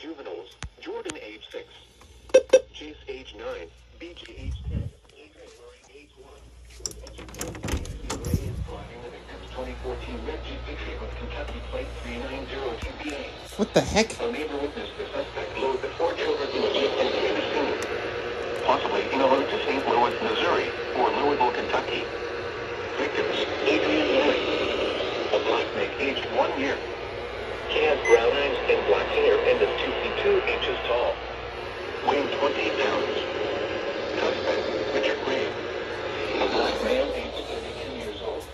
juveniles, Jordan age 6, Chase age 9, BJ age 10, Adrian Murray age 1. Ray is driving the victim's 2014 red Jeep Patriot with Kentucky plate 390 TBA. What the heck? A neighbor witnessed the suspect load the 4 children in a Jeep and flee the scene, possibly in a route to St. Louis, Missouri, or Louisville, Kentucky. Victims: Adrian Murray, a black male aged 1 year. He has brown eyes and black hair and is 2 feet 2 inches tall, weighing 20 pounds. Suspect: Richard Gray, a black male aged 32 years old.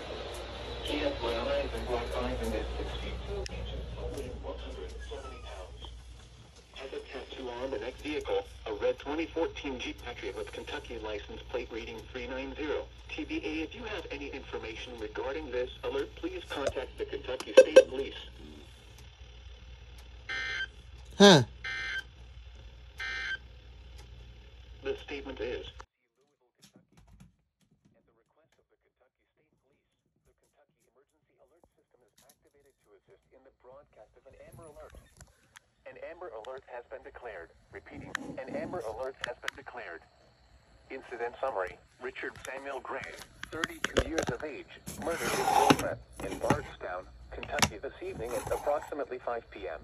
He has brown eyes and black eyes and is 6 feet 2 inches tall, weighing 170 pounds. Has a tattoo on the next vehicle, a red 2014 Jeep Patriot with Kentucky license plate reading 390. TBA, if you have any information regarding this alert, please contact the Kentucky State Police. Huh. The statement is: At the request of the Kentucky State Police, the Kentucky Emergency Alert System is activated to assist in the broadcast of an Amber Alert. An Amber Alert has been declared. Repeating, an Amber Alert has been declared. Incident summary: Richard Samuel Gray, 32 years of age, murdered his girlfriend in Bardstown, Kentucky this evening at approximately 5 p.m.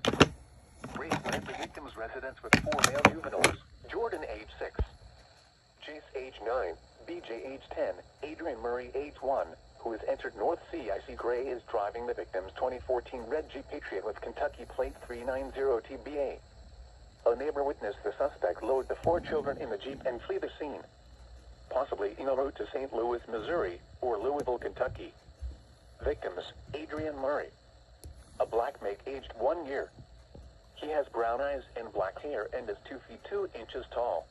Gray fled the victim's residence with 4 male juveniles: Jordan age 6, Chase age 9, BJ age 10, Adrian Murray age 1, who has entered North CIC. Gray is driving the victim's 2014 red Jeep Patriot with Kentucky plate 390 TBA. A neighbor witnessed the suspect load the 4 children in the Jeep and flee the scene, possibly in a route to St. Louis, Missouri, or Louisville, Kentucky. Victims: Adrian Murray, a black male aged 1 year. He has brown eyes and black hair and is 2 feet 2 inches tall,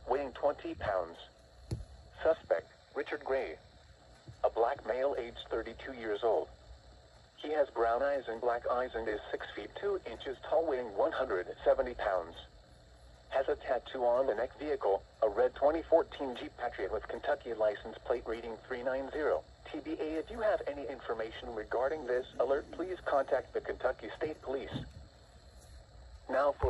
weighing 20 pounds. Suspect: Richard Gray, a black male aged 32 years old. He has brown eyes and black eyes and is 6 feet 2 inches tall, weighing 170 pounds. Has a tattoo on the next vehicle, a red 2014 Jeep Patriot with Kentucky license plate reading 390. TBA, if you have any information regarding this alert, please contact the Kentucky State Police. Now for